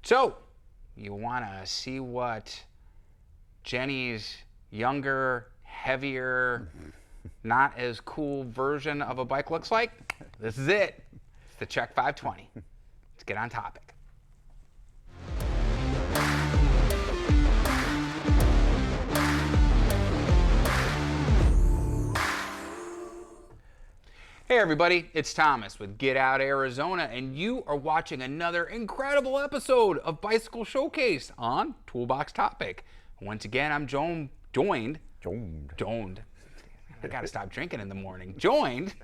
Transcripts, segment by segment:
So, you want to see what Jenny's younger, heavier, not as cool version of a bike looks like? This is it. It's the Trek 520. Let's get on topic. Hey everybody, it's Thomas with Get Out Arizona, and you are watching another incredible episode of Bicycle Showcase on Toolbox Topic. Once again, I'm joined. I gotta stop drinking in the morning. Joined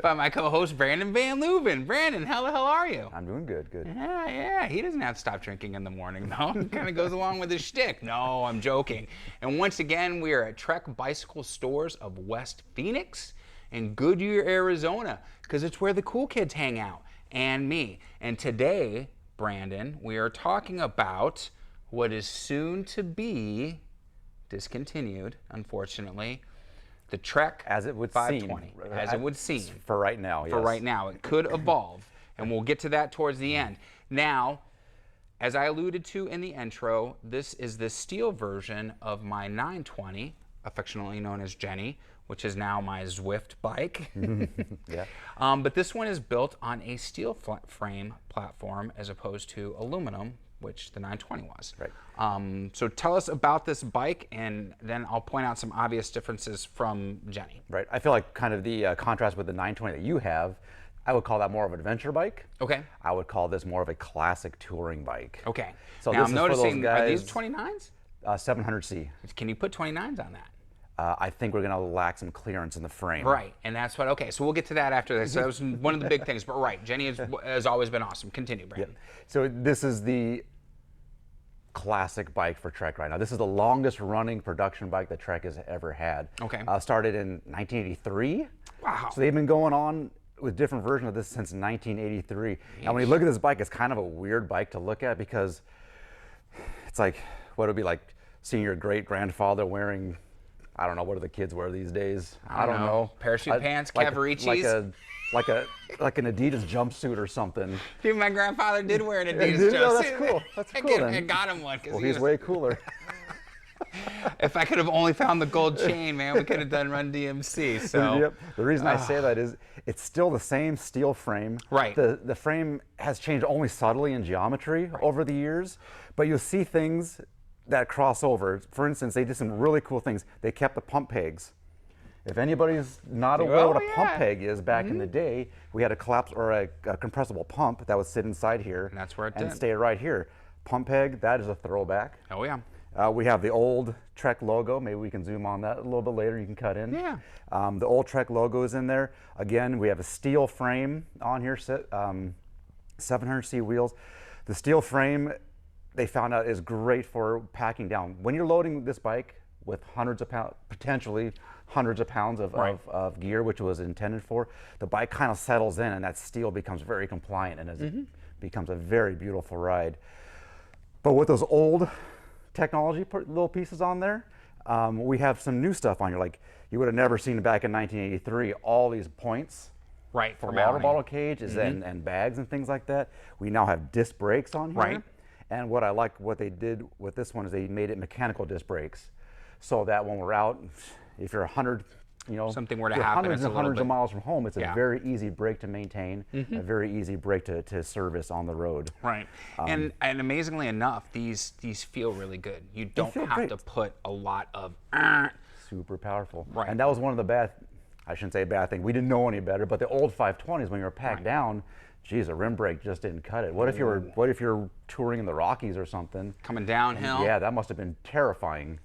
by my co-host Brandon Van Leuven. Brandon, how the hell are you? I'm doing good. Yeah, he doesn't have to stop drinking in the morning, though. It kind of goes along with his shtick. No, I'm joking. And once again, we are at Trek Bicycle Stores of West Phoenix in Goodyear, Arizona, because it's where the cool kids hang out, and me. And today, Brandon, we are talking about what is soon to be discontinued, unfortunately, the Trek As it would 520. seem. As it would seem. For right now, yes. For right now. It could evolve, and we'll get to that towards the end. Now, as I alluded to in the intro, this is the steel version of my 920, affectionately known as Jenny, which is now my Zwift bike. Yeah. But this one is built on a steel frame platform as opposed to aluminum, which the 920 was. Right. So tell us about this bike, and then I'll point out some obvious differences from Jenny. Right. I feel like kind of the contrast with the 920 that you have, I would call that more of an adventure bike. Okay. I would call this more of a classic touring bike. Okay. So now this I'm is for those noticing, are these guys- 29s? 700C. Can you put 29s on that? I think we're going to lack some clearance in the frame. Right, and that's what, okay, so we'll get to that after this. So that was one of the big things, but right, Jenny has always been awesome. Continue, Brandon. So this is the classic bike for Trek right now. This is the longest running production bike that Trek has ever had. Okay. Started in 1983. Wow. So they've been going on with different versions of this since 1983. And when you look at this bike, it's kind of a weird bike to look at because it's like, what it would be like seeing your great-grandfather wearing, I don't know, what do the kids wear these days? I don't know. Parachute pants, Cavaricis. Like an Adidas jumpsuit or something. Dude, my grandfather did wear an Adidas No, jumpsuit. that's cool. That's cool. I got him one. Well, he's way cooler. If I could have only found the gold chain, man, we could have done Run DMC. So. Yep. The reason I say that is it's still the same steel frame. Right. The frame has changed only subtly in geometry over the years, but you'll see things that cross over. For instance, they did some really cool things. They kept the pump pegs. If anybody's not aware what a pump peg is, back in the day, we had a collapse or a compressible pump that would sit inside here And that's where it and did. stay right here. Pump peg, that is a throwback. Oh, yeah. We have the old Trek logo. Maybe we can zoom on that a little bit later. You can cut in. Yeah. The old Trek logo is in there. Again, we have a steel frame on here, 700C wheels. The steel frame, they found out, is great for packing down. When you're loading this bike with hundreds of pounds, potentially hundreds of pounds of gear, which it was intended for, the bike kind of settles in and that steel becomes very compliant and becomes a very beautiful ride. But with those old technology little pieces on there, we have some new stuff on here. Like you would have never seen back in 1983, all these points. Right, For water bottle cages and bags and things like that. We now have disc brakes on here. Right. And what I like what they did with this one is they made it mechanical disc brakes, so that when we're out, if you're 100, Something were to you're happen, hundreds it's a and little hundreds of bit- miles from home, it's Yeah. a very easy brake to maintain, a very easy brake to service on the road. Right. And amazingly enough, these feel really good. You don't feel have great. to put a lot of Super powerful. Right. And that was one of the bad, I shouldn't say bad thing, we didn't know any better, but the old 520s, when you were packed down, geez, a rim brake just didn't cut it. What if you're touring in the Rockies or something? coming downhill. Yeah, that must have been terrifying.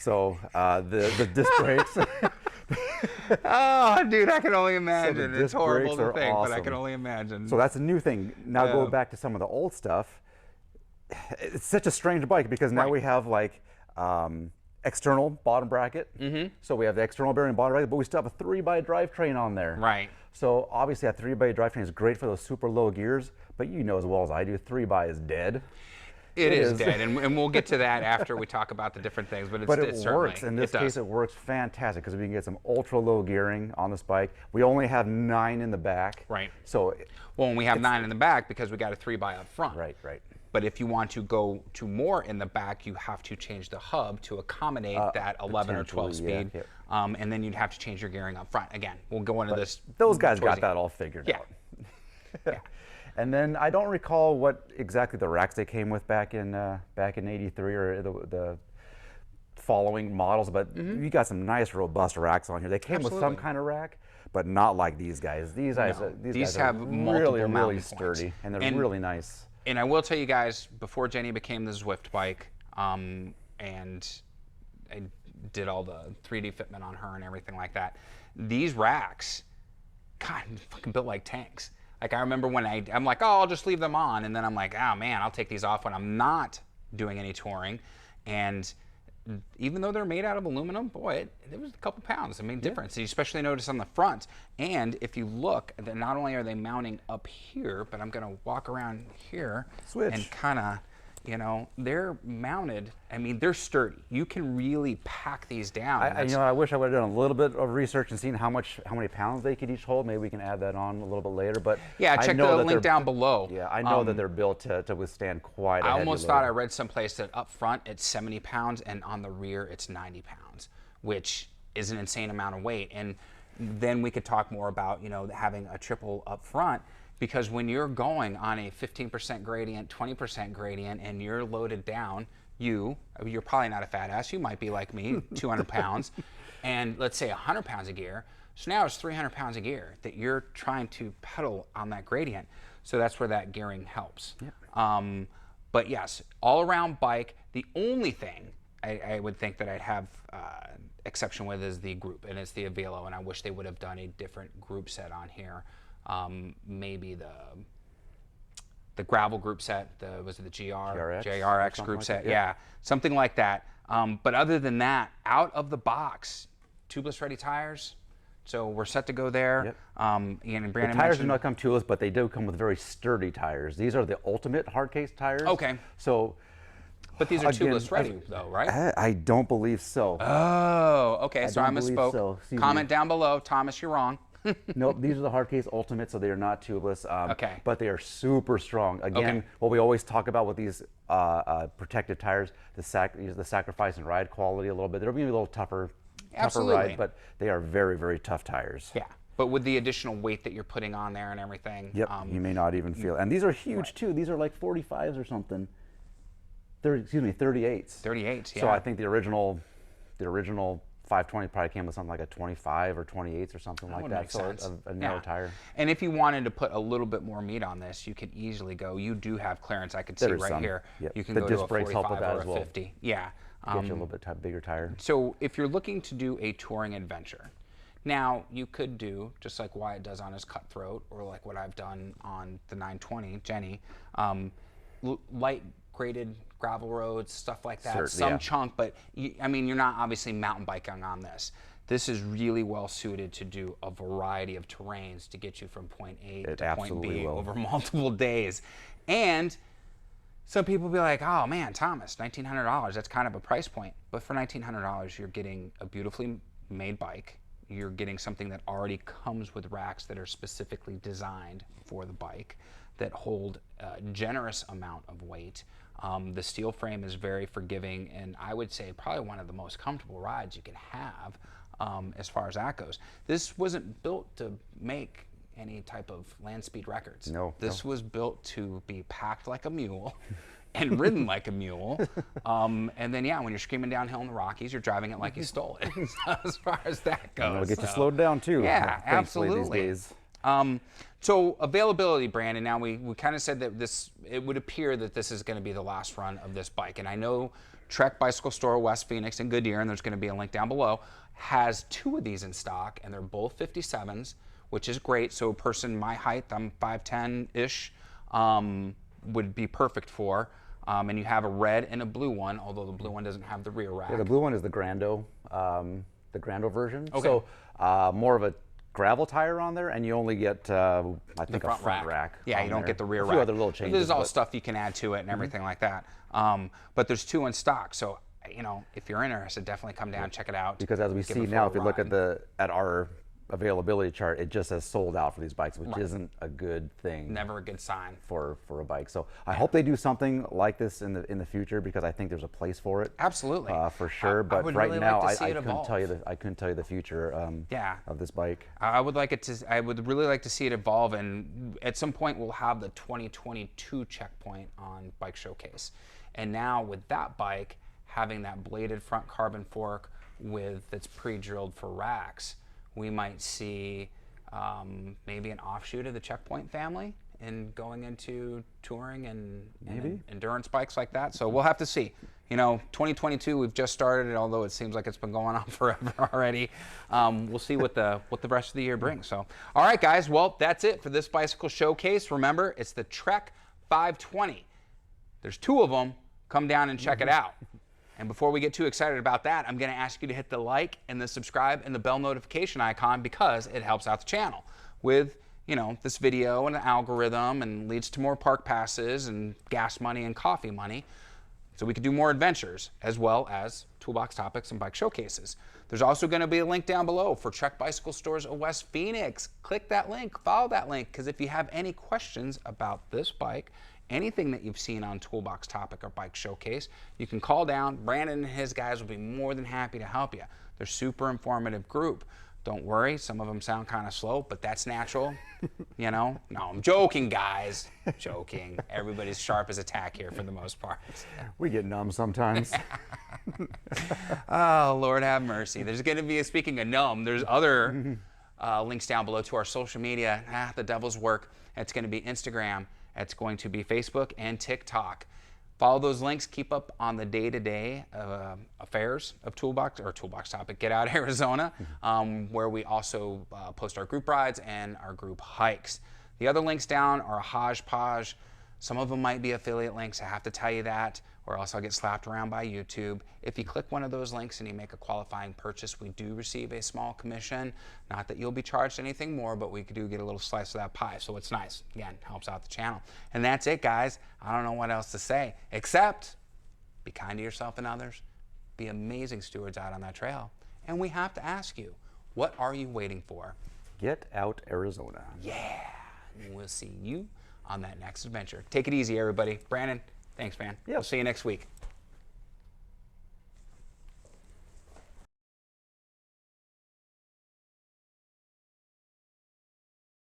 So the disc brakes, Oh, dude, I can only imagine. It's disc horrible brakes to are think, but I awesome. can only imagine. so that's a new thing. Now Yeah. go back to some of the old stuff. It's such a strange bike because now Right. we have like external bottom bracket. So we have the external bearing bottom bracket, but we still have a 3x drivetrain on there. Right. So obviously that 3x drivetrain is great for those super low gears, but you know as well as I do, 3x is dead. It is is. dead, and we'll get to that after we talk about the different things. But But it it certainly, works. In this does. case, it works fantastic because we can get some ultra low gearing on this bike. We only have 9 in the back. Right. So, Well, and we have 9 in the back because we got a 3x up front. right, right. But if you want to go to more in the back, you have to change the hub to accommodate that 11 or 12 potentially, speed. yeah. And then you'd have to change your gearing up front. Again, we'll go into this. Those guys towards got that all figured Yeah. out. Yeah. And then I don't recall what exactly the racks they came with back in '83 or the following models, but you got some nice robust racks on here. They came with some Absolutely. kind of rack, but not like these guys. These guys, No, these these guys have are multiple really mounting points. sturdy, and they're And- really nice. And I will tell you guys, before Jenny became the Zwift bike, and I did all the 3D fitment on her and everything like that, these racks, God, fucking built like tanks. Like I remember when I'm like, oh, I'll just leave them on, and then I'm like, oh man, I'll take these off when I'm not doing any touring. And even though they're made out of aluminum, boy, it was a couple pounds. I mean, difference. You especially notice on the front. And if you look, not only are they mounting up here, but I'm going to walk around here Switch. and kind of, you know, they're mounted. I mean, they're sturdy. You can really pack these down. I wish I would have done a little bit of research and seen how many pounds they could each hold. Maybe we can add that on a little bit later. But yeah, I check know the that link they're- down below. Yeah, I know that they're built to withstand quite a I heavy almost load. thought I read someplace that up front it's 70 pounds and on the rear it's 90 pounds, which is an insane amount of weight. And then we could talk more about, you know, having a triple up front, because when you're going on a 15% gradient, 20% gradient, and you're loaded down, you're probably not a fat ass. You might be like me, 200 pounds, and let's say 100 pounds of gear. So now it's 300 pounds of gear that you're trying to pedal on that gradient. So that's where that gearing helps. Yep. But yes, all-around bike. The only thing I would think that I'd have exception with is the group, and it's the Avelo, and I wish they would have done a different group set on here. Maybe the gravel group set, was it the JRX something group like set? that, Yeah, something like that. But other than that, out of the box, tubeless ready tires. So we're set to go there. Yep. And The Brandon tires do mentioned, not come tubeless, but they do come with very sturdy tires. These are the ultimate hard case tires. Okay. So, but these are again, tubeless ready though, right? I don't believe so. Oh, okay. So I don't believe misspoke. so. Excuse Comment me. down below, Thomas. You're wrong. Nope, these are the hard case ultimate, so they are not tubeless. Okay. But they are super strong. Again, Okay. what we always talk about with these protected tires, the sacrifice and ride quality a little bit. They're going to be a little tougher Absolutely. ride, but they are very, very tough tires. Yeah. But with the additional weight that you're putting on there and everything. Yep, you may not even feel. And these are huge too. These are like 45s or something. 38s. 38s, yeah. So I think the original 520 probably came with something like a 25 or 28s or something like would that. make So sense. a narrow Yeah. tire. And if you wanted to put a little bit more meat on this, you could easily go. You do have clearance. I could see There is right some. here. Yep. You can The go to disc a brakes help 45 with that or as a well. 50. Yeah. Get you a little bit bigger tire. So if you're looking to do a touring adventure, now you could do just like Wyatt does on his Cutthroat, or like what I've done on the 920 Jenny, light graded gravel roads, stuff like that. Some yeah. chunk, but I mean, you're not obviously mountain biking on this. This is really well suited to do a variety of terrains to get you from point A It to point absolutely B will. over multiple days. And some people be like, oh man, Thomas, $1,900, that's kind of a price point. But for $1,900, you're getting a beautifully made bike. You're getting something that already comes with racks that are specifically designed for the bike, that hold a generous amount of weight. The steel frame is very forgiving, and I would say probably one of the most comfortable rides you can have as far as that goes. This wasn't built to make any type of land speed records. No, This was built to be packed like a mule and ridden like a mule. And then, yeah, when you're screaming downhill in the Rockies, you're driving it like you stole it, as far as that goes. And it'll get you So, slowed down too. Yeah, thankfully, absolutely. These days. So availability, Brandon, now we kind of said that it would appear that this is going to be the last run of this bike. And I know Trek Bicycle Store, West Phoenix and Goodyear, and there's going to be a link down below, has 2 of these in stock, and they're both 57s, which is great. So a person my height, I'm 5'10"-ish, would be perfect for. And you have a red and a blue one, although the blue one doesn't have the rear rack. Yeah, the blue one is the Grando version. Okay. So more of a gravel tire on there, and you only get I think a front rack. Yeah, on you don't there. get the rear a rack. few other little changes. There's all but stuff you can add to it and everything like that. But there's 2 in stock, so if you're interested, definitely come down, check it out. because as we give see it a now, full if you look ride. at our availability chart, it just says sold out for these bikes, which isn't a good thing. Never a good sign for a bike. So I hope they do something like this in the future, because I think there's a place for it. Absolutely. For sure. But would right really now, like to see it I couldn't tell you the future of this bike. I would really like to see it evolve, and at some point we'll have the 2022 checkpoint on Bike Showcase. And now with that bike having that bladed front carbon fork that's pre-drilled for racks, we might see maybe an offshoot of the checkpoint family and going into touring and endurance bikes like that. So we'll have to see. 2022, we've just started, although it seems like it's been going on forever already. We'll see what the rest of the year brings. So, all right, guys. Well, that's it for this bicycle showcase. Remember, it's the Trek 520. There's 2 of them. Come down and check it out. And before we get too excited about that, I'm going to ask you to hit the like and the subscribe and the bell notification icon, because it helps out the channel with, this video and an algorithm, and leads to more park passes and gas money and coffee money, so we can do more adventures as well as toolbox topics and bike showcases. There's also going to be a link down below for Trek Bicycle Stores of West Phoenix. Click that link, follow that link, because if you have any questions about this bike, anything that you've seen on Toolbox Topic or Bike Showcase, you can call down. Brandon and his guys will be more than happy to help you. They're super informative group. Don't worry, some of them sound kind of slow, but that's natural. No, I'm joking, guys. Joking. Everybody's sharp as a tack here for the most part. We get numb sometimes. Oh, Lord have mercy. There's going to be, speaking of numb, there's other links down below to our social media. The devil's work. It's going to be Instagram. It's going to be Facebook and TikTok. Follow those links. Keep up on the day-to-day affairs of Toolbox Topic Get Out Arizona, where we also post our group rides and our group hikes. The other links down are a hodgepodge. Some of them might be affiliate links, I have to tell you that, or else I'll get slapped around by YouTube. If you click one of those links and you make a qualifying purchase, we do receive a small commission. Not that you'll be charged anything more, but we do get a little slice of that pie, so it's nice. Again, helps out the channel. And that's it, guys. I don't know what else to say, except be kind to yourself and others. Be amazing stewards out on that trail. And we have to ask you, what are you waiting for? Get out Arizona. Yeah. And we'll see you on that next adventure. Take it easy, everybody. Brandon, thanks, man. Yeah. We'll see you next week.